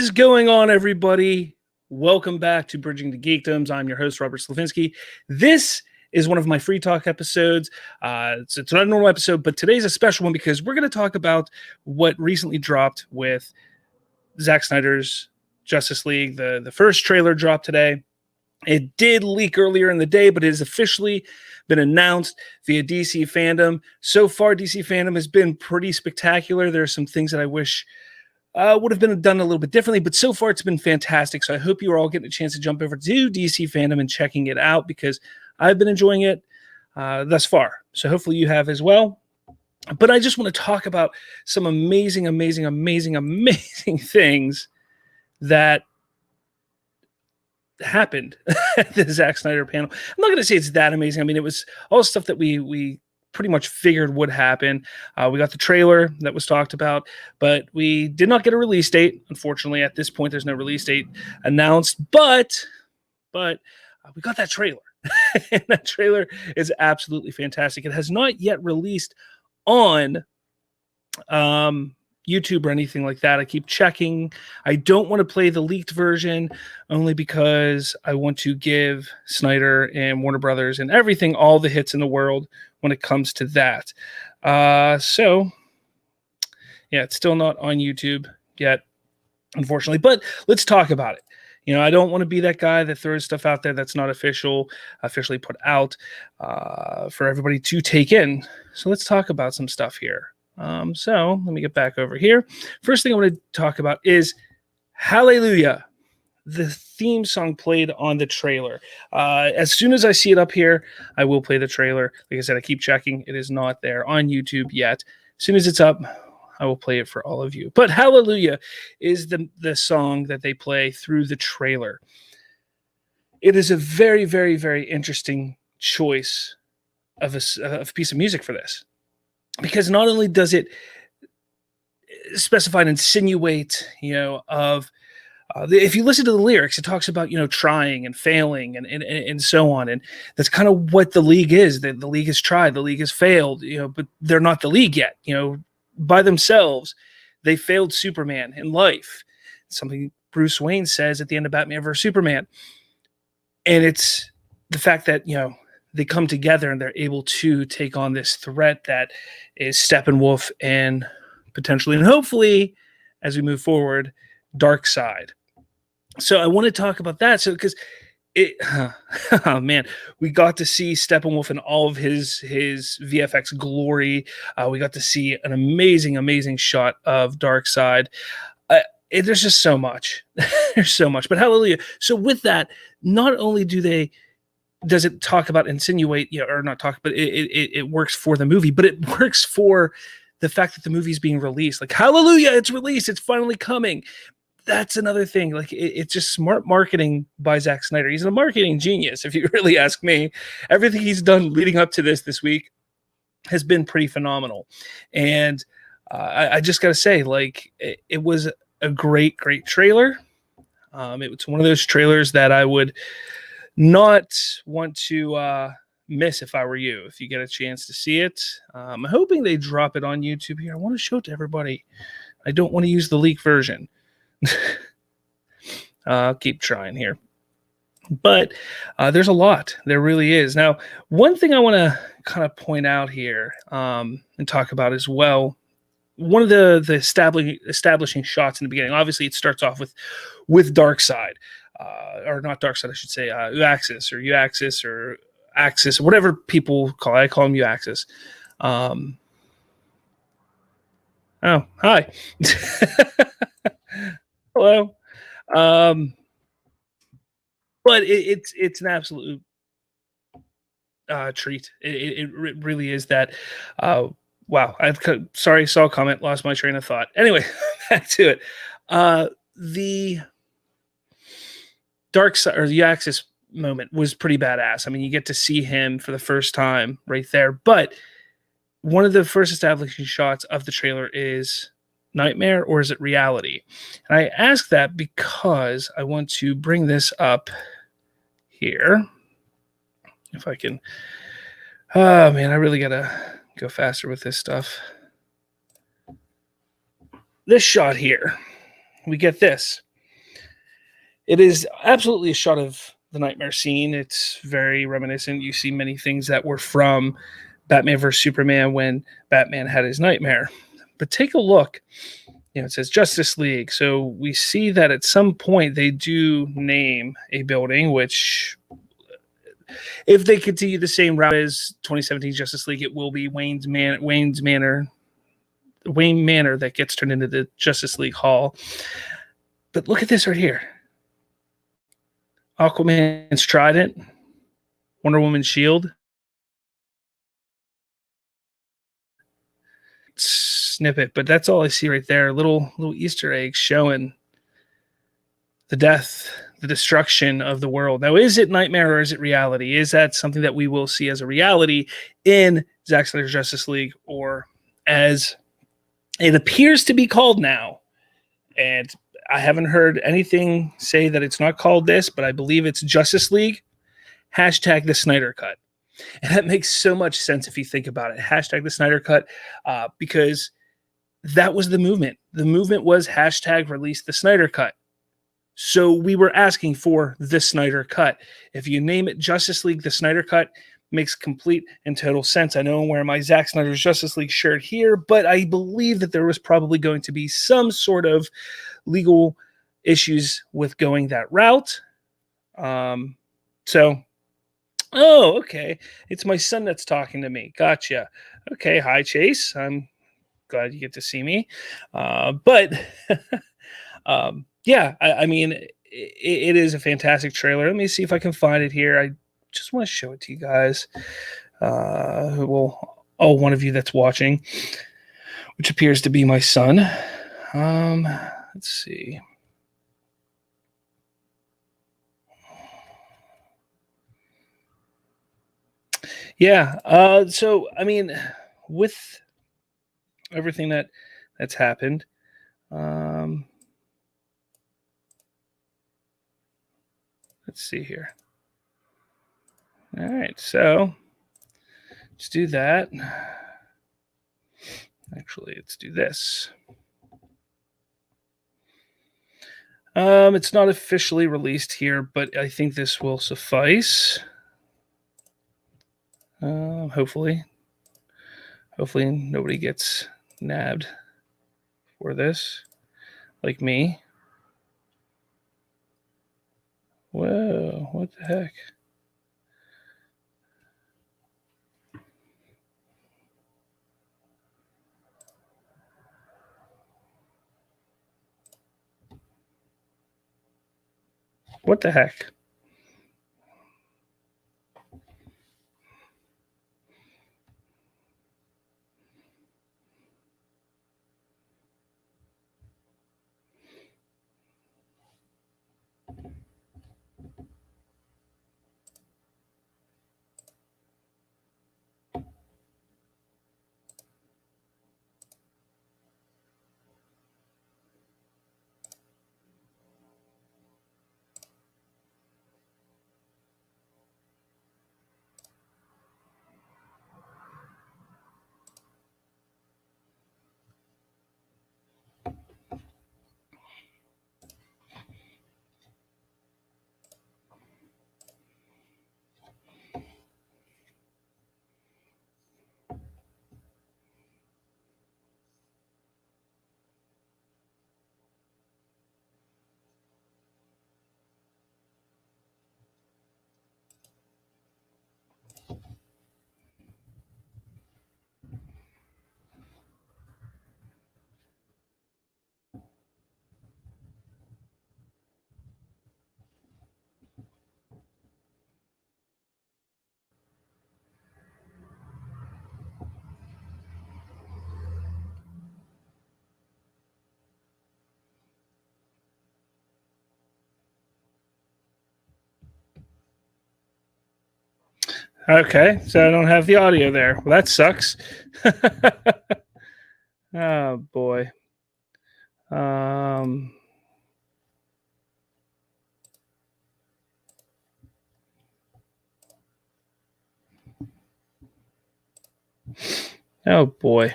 Is going on, everybody? Welcome back to Bridging the Geekdoms. I'm your host, Robert Slavinsky. This is one of my free talk episodes. It's not a normal episode, but today's a special one because we're going to talk about what recently dropped with Zack Snyder's Justice League. The first trailer dropped today. It did leak earlier in the day, but it has officially been announced via DC Fandom. So far, DC Fandom has been pretty spectacular. There are some things that I wish would have been done a little bit differently, but so far it's been fantastic. So I hope you are all getting a chance to jump over to DC Fandom and checking it out because I've been enjoying it thus far. So hopefully you have as well. But I just want to talk about some amazing things that happened at the Zack Snyder panel. I'm not going to say it's that amazing. I mean, it was all the stuff that we pretty much figured would happen. We got the trailer that was talked about, but we did not get a release date. Unfortunately, at this point, there's no release date announced, but we got that trailer. And that trailer is absolutely fantastic. It has not yet released on YouTube or anything like that. I keep checking. I don't want to play the leaked version only because I want to give Snyder and Warner Brothers and everything all the hits in the world when it comes to that. So yeah, it's still not on YouTube yet, unfortunately, but let's talk about it. You know, I don't want to be that guy that throws stuff out there that's not officially put out for everybody to take in. So let's talk about some stuff here. So let me get back over here. First thing I want to talk about is Hallelujah, the theme song played on the trailer. As soon as I see it up here, I will play the trailer. Like I said, I keep checking. It is not there on YouTube yet. As soon as it's up, I will play it for all of you. But Hallelujah is the song that they play through the trailer. It is a very interesting choice of a piece of music for this. Because not only does it specify and insinuate, if you listen to the lyrics, it talks about, trying and failing and so on. And that's kind of what the league is. The league has tried, the league has failed, but they're not the league yet. By themselves, they failed Superman in life. Something Bruce Wayne says at the end of Batman vs. Superman. And it's the fact that, they come together and they're able to take on this threat that is Steppenwolf and potentially and hopefully, as we move forward, Darkseid. So I want to talk about that. So because oh man, we got to see Steppenwolf in all of his VFX glory. We got to see an amazing shot of Darkseid. There's just so much. There's so much. But hallelujah. So with that, not only does it talk about insinuate, or not talk, but it works for the movie, but it works for the fact that the movie is being released. Like, hallelujah, it's released. It's finally coming. That's another thing. Like, it's just smart marketing by Zack Snyder. He's a marketing genius, if you really ask me. Everything he's done leading up to this week has been pretty phenomenal. And I just got to say, like, it was a great trailer. It was one of those trailers that I would not want to miss if I were you, if you get a chance to see it. I'm hoping they drop it on YouTube here. I want to show it to everybody. I don't want to use the leaked version. I'll keep trying here. But there's a lot. There really is. Now, one thing I want to kind of point out here and talk about as well, one of the establishing shots in the beginning, obviously it starts off with Darkseid. Or not Darkseid, I should say, Uaxis or Axis, whatever people call it. I call him Uaxis. Oh, hi. Hello. But it's an absolute treat. It really is that. Wow. Sorry, saw a comment, lost my train of thought. Anyway, back to it. The Darkseid or the Uaxis moment was pretty badass. I mean, you get to see him for the first time right there. But one of the first establishing shots of the trailer is Knightmare, or is it reality? And I ask that because I want to bring this up here. If I can. Oh man, I really gotta go faster with this stuff. This shot here, we get this. It is absolutely a shot of the Knightmare scene. It's very reminiscent. You see many things that were from Batman vs Superman when Batman had his nightmare. But take a look. It says Justice League. So we see that at some point they do name a building, which, if they continue the same route as 2017 Justice League, it will be Wayne Manor that gets turned into the Justice League Hall. But look at this right here. Aquaman's trident, Wonder Woman's shield. Snippet, but that's all I see right there. Little Easter eggs showing the death, the destruction of the world. Now, is it nightmare or is it reality? Is that something that we will see as a reality in Zack Snyder's Justice League, or as it appears to be called now? And I haven't heard anything say that it's not called this, but I believe it's Justice League # the Snyder Cut. And that makes so much sense if you think about it. # the Snyder Cut, because that was the movement. The movement was # release the Snyder Cut. So we were asking for the Snyder Cut. If you name it Justice League, the Snyder Cut makes complete and total sense. I know I'm wearing my Zack Snyder's Justice League shirt here, but I believe that there was probably going to be some sort of legal issues with going that route. Oh, okay. It's my son that's talking to me. Gotcha. Okay. Hi, Chase. I'm glad you get to see me. But yeah, I mean, it is a fantastic trailer. Let me see if I can find it here. I just want to show it to you guys. One of you that's watching, which appears to be my son. Let's see. Yeah. So, I mean, with everything that's happened, let's see here. All right. So let's do that. Actually, let's do this. It's not officially released here, but I think this will suffice. Hopefully nobody gets nabbed for this, like me. Whoa, what the heck? What the heck? Okay, so I don't have the audio there. Well, that sucks. Oh boy. Oh boy.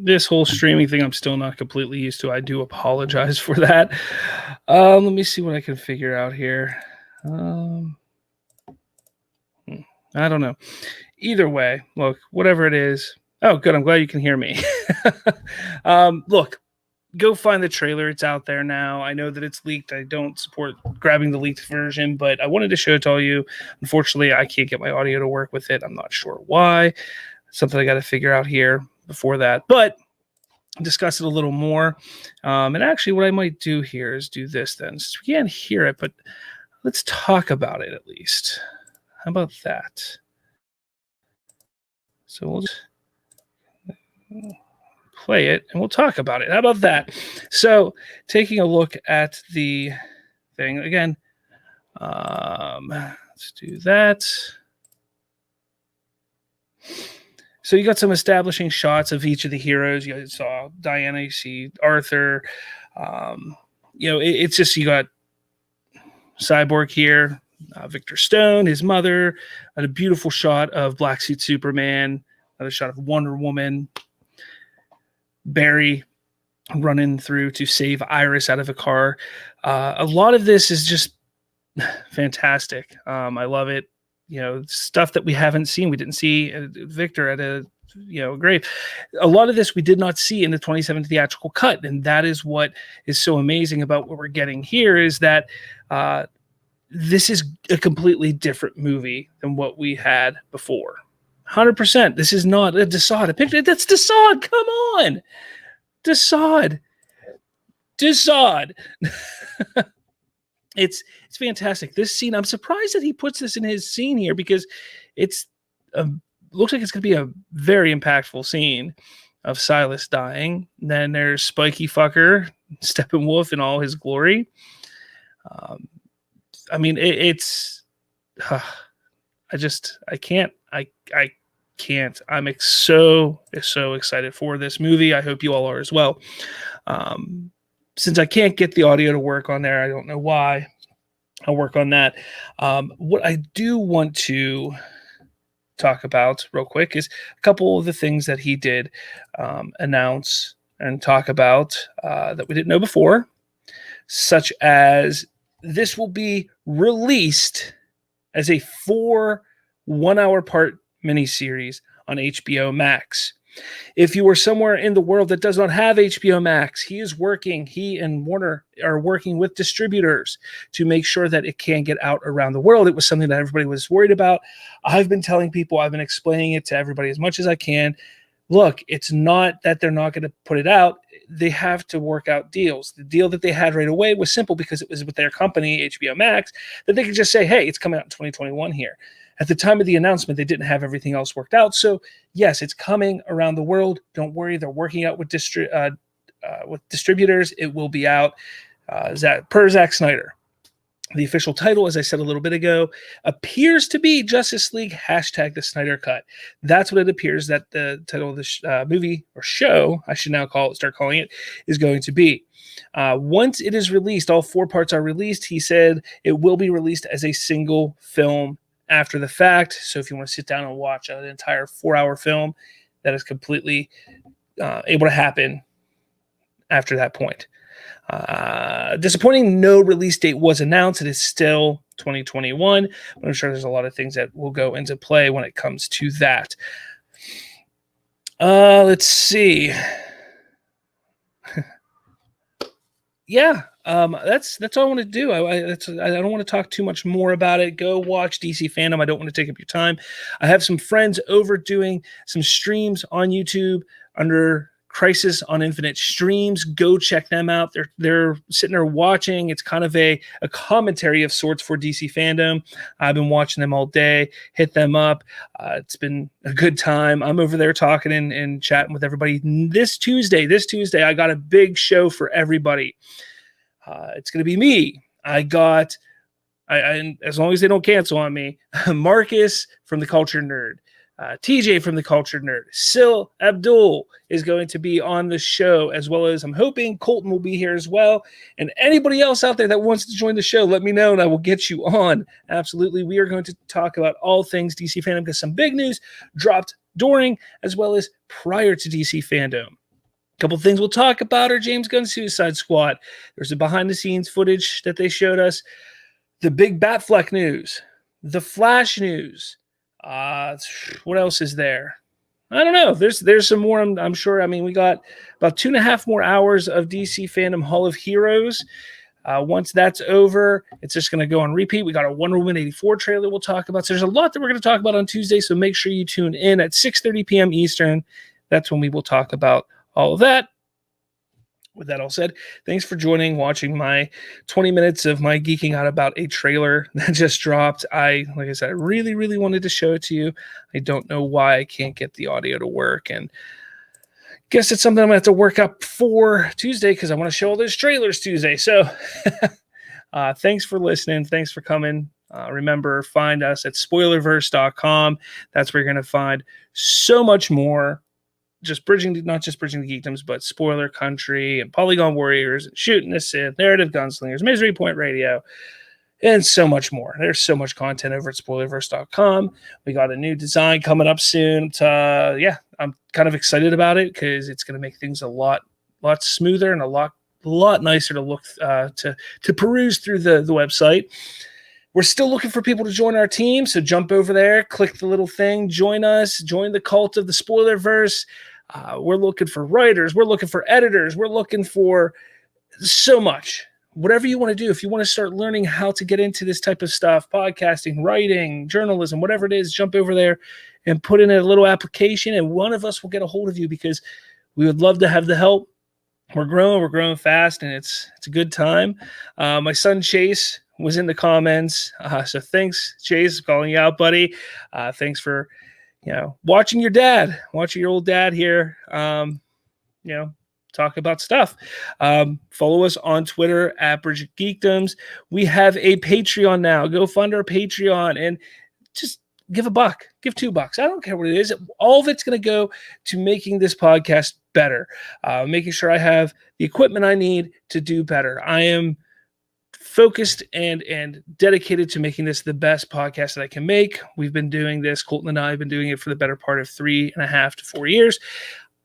This whole streaming thing, I'm still not completely used to. I do apologize for that. Let me see what I can figure out here. I don't know. Either way, look, whatever it is. Oh, good. I'm glad you can hear me. Look, go find the trailer. It's out there now. I know that it's leaked. I don't support grabbing the leaked version, but I wanted to show it to all you. Unfortunately, I can't get my audio to work with it. I'm not sure why. Something I got to figure out here before that, but discuss it a little more. And actually, what I might do here is do this then. So we can't hear it, but let's talk about it at least. How about that? So we'll just play it and we'll talk about it. How about that? So taking a look at the thing again, let's do that. So you got some establishing shots of each of the heroes. You saw Diana, you see Arthur. It's just, you got Cyborg here, Victor Stone, his mother, and a beautiful shot of Black Suit Superman, another shot of Wonder Woman, Barry running through to save Iris out of a car. A lot of this is just fantastic. I love it. Stuff that we haven't seen. We didn't see Victor at a grave. A lot of this we did not see in the 2017 theatrical cut, and that is what is so amazing about what we're getting here, is that this is a completely different movie than what we had before. 100%. This is not a Desaad. A picture that's Desaad. Come on, Desaad. It's fantastic. This scene, I'm surprised that he puts this in his scene here, because it's looks like it's going to be a very impactful scene of Silas dying. And then there's Spiky Fucker, Steppenwolf in all his glory. I can't. I'm so excited for this movie. I hope you all are as well. Since I can't get the audio to work on there, I don't know why. I'll work on that. What I do want to talk about real quick is a couple of the things that he did announce and talk about that we didn't know before, such as this will be released as a 4 one-hour part miniseries on HBO Max. If you are somewhere in the world that does not have HBO Max, he and Warner are working with distributors to make sure that it can get out around the world. It was something that everybody was worried about. I've been telling people, I've been explaining it to everybody as much as I can. Look, it's not that they're not going to put it out. They have to work out deals. The deal that they had right away was simple, because it was with their company, HBO Max, that they could just say, hey, it's coming out in 2021 here. At the time of the announcement, they didn't have everything else worked out. So, yes, it's coming around the world. Don't worry. They're working out with distributors. It will be out per Zack Snyder. The official title, as I said a little bit ago, appears to be Justice League #the Snyder Cut. That's what it appears that the title of the movie, or show, I should now start calling it, is going to be. Once it is released, all 4 parts are released. He said it will be released as a single film after the fact. So if you want to sit down and watch an entire 4-hour film, that is completely able to happen after that point. Disappointing, no release date was announced. It is still 2021, but I'm sure there's a lot of things that will go into play when it comes to that. Let's see. Yeah, that's all I want to do. I don't want to talk too much more about it. Go watch DC Fandom. I don't want to take up your time. I have some friends over doing some streams on YouTube under Crisis on Infinite Streams. Go check them out. They're sitting there watching. It's kind of a commentary of sorts for DC Fandom. I've been watching them all day. Hit them up. It's been a good time. I'm over there talking and chatting with everybody. This Tuesday, I got a big show for everybody. It's going to be me. I as long as they don't cancel on me, Marcus from The Culture Nerd, TJ from The Culture Nerd, Sil Abdul is going to be on the show, as well as, I'm hoping, Colton will be here as well. And anybody else out there that wants to join the show, let me know and I will get you on. Absolutely. We are going to talk about all things DC Fandom, because some big news dropped during as well as prior to DC Fandom. couple things we'll talk about are James Gunn's Suicide Squad. There's a behind-the-scenes footage that they showed us. The big Batfleck news. The Flash news. What else is there? I don't know. There's some more, I'm sure. I mean, we got about 2.5 more hours of DC Fandom Hall of Heroes. Once that's over, it's just going to go on repeat. We got a Wonder Woman 84 trailer we'll talk about. So there's a lot that we're going to talk about on Tuesday, so make sure you tune in at 6:30 p.m. Eastern. That's when we will talk about all of that. With that all said, thanks for watching my 20 minutes of my geeking out about a trailer that just dropped. Like I said, I really, really wanted to show it to you. I don't know why I can't get the audio to work, and guess it's something I'm going to have to work up for Tuesday because I want to show all those trailers Tuesday. So thanks for listening. Thanks for coming. Remember, find us at spoilerverse.com. That's where you're going to find so much more. Not just bridging the geekdoms, but Spoiler Country and Polygon Warriors and Shooting the Sith, Narrative Gunslingers, Misery Point Radio, and so much more. There's so much content over at spoilerverse.com. We got a new design coming up soon. I'm kind of excited about it because it's going to make things a lot smoother and a lot nicer to look to peruse through the website. We're still looking for people to join our team, so jump over there, click the little thing, join us, join the cult of the Spoilerverse. We're looking for writers. We're looking for editors. We're looking for so much. Whatever you want to do, if you want to start learning how to get into this type of stuff, podcasting, writing, journalism, whatever it is, jump over there and put in a little application, and one of us will get a hold of you because we would love to have the help. We're growing fast, and it's a good time. My son Chase was in the comments, so thanks, Chase, calling you out, buddy. Thanks for watching your old dad here, talk about stuff. Follow us on Twitter at BridgeGeekdoms. We have a Patreon now. Go fund our Patreon and just give $1, give $2. I don't care what it is. All of it's going to go to making this podcast better, making sure I have the equipment I need to do better. I am focused and dedicated to making this the best podcast that I can make. We've been doing this. Colton and I have been doing it for the better part of 3.5 to 4 years.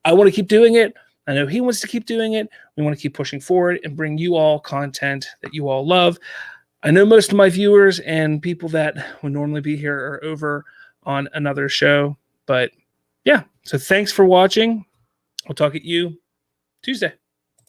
I want to keep doing it. I know he wants to keep doing it. We want to keep pushing forward and bring you all content that you all love. I know most of my viewers and people that would normally be here are over on another show, but yeah. So thanks for watching. I'll talk at you Tuesday.